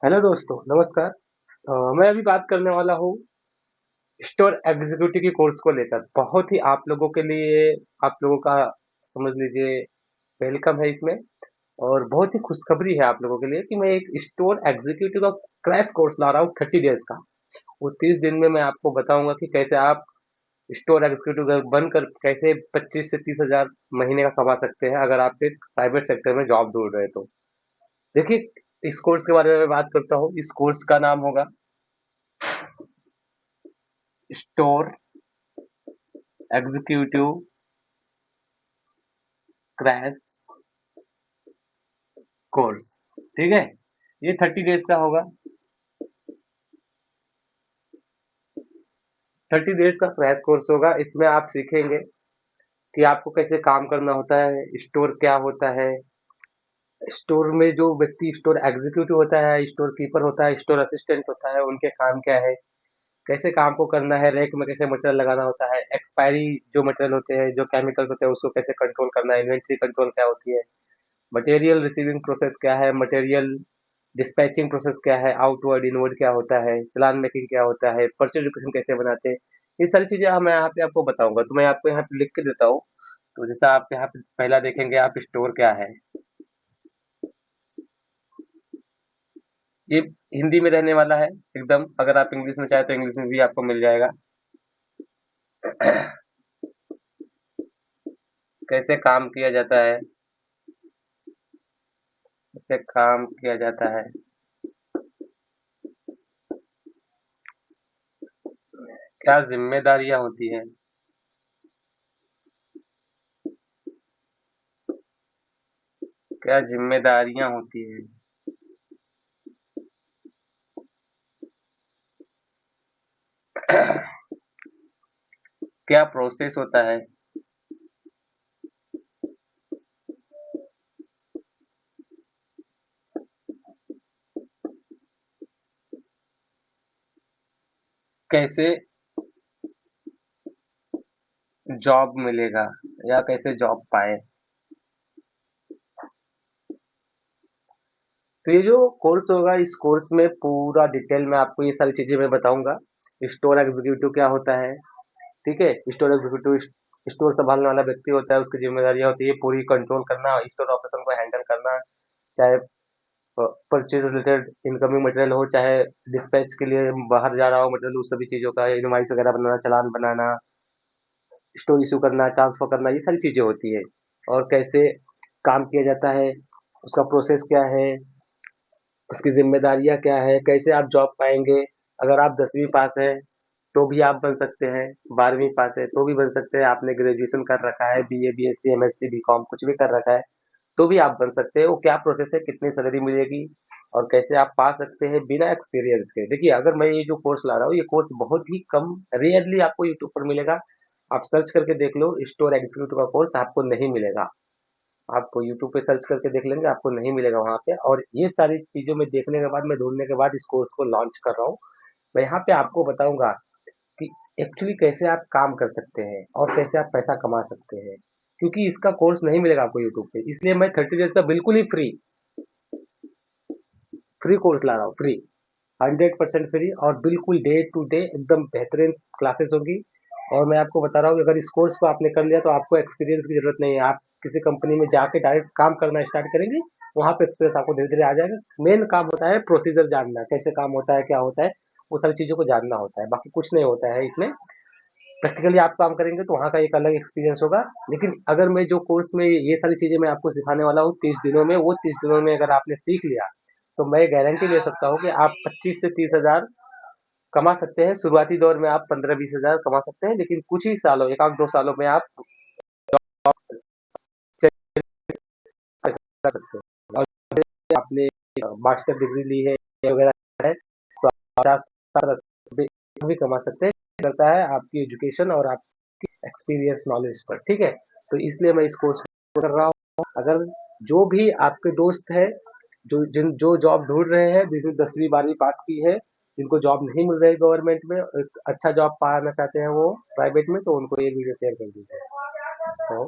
Hello दोस्तों, नमस्कार। मैं अभी बात करने वाला हूँ स्टोर एग्जीक्यूटिव की कोर्स को लेकर। बहुत ही आप लोगों के लिए, आप लोगों का समझ लीजिए वेलकम है इसमें। और बहुत ही खुशखबरी है आप लोगों के लिए कि मैं एक स्टोर एग्जीक्यूटिव का क्रैश कोर्स ला रहा हूँ 30 डेज का। वो 30 दिन में मैं आपको बताऊंगा कि कैसे आप स्टोर एग्जीक्यूटिव बनकर कैसे 25 से 30 हजार महीने का कमा सकते हैं, अगर आप एक प्राइवेट सेक्टर में जॉब ढूंढ रहे हैं तो। देखिए, इस कोर्स के बारे में मैं बात करता हूँ। इस कोर्स का नाम होगा स्टोर एग्जीक्यूटिव क्रैश कोर्स। ठीक है, ये 30 डेज का होगा। 30 डेज का क्रैश कोर्स होगा। इसमें आप सीखेंगे कि आपको कैसे काम करना होता है, स्टोर क्या होता है, स्टोर में जो व्यक्ति स्टोर एग्जीक्यूटिव होता है, स्टोर कीपर होता है, स्टोर असिस्टेंट होता है, उनके काम क्या है, कैसे काम को करना है, रैक में कैसे मटेरियल लगाना होता है, एक्सपायरी जो मटेरियल होते हैं, जो केमिकल्स होते हैं, उसको कैसे कंट्रोल करना है, इन्वेंट्री कंट्रोल क्या होती है, मटेरियल रिसीविंग प्रोसेस क्या है, मटेरियल डिस्पैचिंग प्रोसेस क्या है, आउटवर्ड इनवर्ड क्या होता है, चालान मेकिंग क्या होता है, परचेज रिक्वेशन कैसे बनाते हैं। ये सारी चीजें मैं यहाँ पे आपको बताऊंगा। तो मैं आपको यहाँ पे लिख के देता हूँ। तो जैसा आप यहाँ पे पहला देखेंगे, आप स्टोर क्या है। ये हिंदी में रहने वाला है एकदम। अगर आप इंग्लिश में चाहे तो इंग्लिश में भी आपको मिल जाएगा। कैसे काम किया जाता है, कैसे काम किया जाता है, क्या जिम्मेदारियां होती है, क्या जिम्मेदारियां होती है, क्या प्रोसेस होता है, कैसे जॉब मिलेगा या कैसे जॉब पाए। तो ये जो कोर्स होगा, इस कोर्स में पूरा डिटेल में आपको ये सारी चीजें मैं बताऊंगा। स्टोर एग्जीक्यूटिव क्या होता है, ठीक है। स्टोर एग्जीक्यूटिव स्टोर संभालने वाला व्यक्ति होता है, उसकी जिम्मेदारियां होती है पूरी कंट्रोल करना, स्टोर ऑपरेशन को हैंडल करना, चाहे परचेज रिलेटेड इनकमिंग मटेरियल हो, चाहे डिस्पैच के लिए बाहर जा रहा हो मटेरियल, उस सभी चीजों का इनवाइस वगैरह बनाना, चालान बनाना, स्टोर इशू करना, ट्रांसफर करना, ये सारी चीजें होती है। और कैसे काम किया जाता है, उसका प्रोसेस क्या है, उसकी जिम्मेदारियां क्या है, कैसे आप जॉब पाएंगे। अगर आप 10वीं पास है तो भी आप बन सकते हैं, 12वीं पास है तो भी बन सकते हैं, आपने ग्रेजुएशन कर रखा है, बीए बीएससी एमएससी बीकॉम कुछ भी कर रखा है तो भी आप बन सकते हैं। वो क्या प्रोसेस है, कितनी सैलरी मिलेगी और कैसे आप पा सकते हैं बिना एक्सपीरियंस के। देखिए, अगर मैं ये जो कोर्स ला रहा हूँ, ये कोर्स बहुत ही कम, रेयरली आपको यूट्यूब पर मिलेगा। आप सर्च करके देख लो, स्टोर एग्जीक्यूटिव का कोर्स आपको नहीं मिलेगा। आप यूट्यूब पे सर्च करके देख लेंगे, आपको नहीं मिलेगा वहाँ पे। और ये सारी चीज़ों में देखने के बाद, मैं ढूँढने के बाद इस कोर्स को लॉन्च कर रहा हूँ। मैं यहाँ पे आपको बताऊँगा कि एक्चुअली कैसे आप काम कर सकते हैं और कैसे आप पैसा कमा सकते हैं। क्योंकि इसका कोर्स नहीं मिलेगा आपको यूट्यूब पे, इसलिए मैं 30 डेज का बिल्कुल ही फ्री फ्री कोर्स ला रहा हूँ। फ्री, 100% फ्री, और बिल्कुल डे टू डे एकदम बेहतरीन क्लासेस होगी। और मैं आपको बता रहा हूँ कि अगर इस कोर्स को आपने कर लिया तो आपको एक्सपीरियंस की जरूरत नहीं है। आप किसी कंपनी में जाके डायरेक्ट काम करना स्टार्ट करेंगे, वहां पे एक्सपीरियंस आपको धीरे धीरे आ जाएगा। मेन काम होता है प्रोसीजर जानना, कैसे काम होता है, क्या होता है, वो सारी चीजों को जानना होता है, बाकी कुछ नहीं होता है इसमें। प्रैक्टिकली आप काम करेंगे तो वहाँ का एक अलग एक्सपीरियंस होगा। लेकिन अगर मैं जो कोर्स में ये सारी चीजें मैं आपको सिखाने वाला हूँ 30 दिनों में, वो 30 दिनों में अगर आपने सीख लिया तो मैं गारंटी ले सकता हूँ कि आप 25 से 30 हजार कमा सकते हैं। शुरुआती दौर में आप 15-20 हजार कमा सकते हैं, लेकिन कुछ ही सालों, 1 आध 2 सालों में आप कर सकते हैं। और आपने मास्टर डिग्री ली है वगैरह है तो आप 50 भी कमा सकते हैं। करता है आपकी एजुकेशन और आपकी एक्सपीरियंस नॉलेज पर, ठीक है। तो इसलिए मैं इस कोर्स को कर रहा हूँ। अगर जो भी आपके दोस्त है, जो जॉब ढूंढ रहे हैं, जिसने 10वीं 12वीं पास की है, जिनको जॉब नहीं मिल रही गवर्नमेंट में, एक अच्छा जॉब पाना चाहते हैं वो प्राइवेट में, तो उनको ये वीडियो शेयर कर दीजिए। तो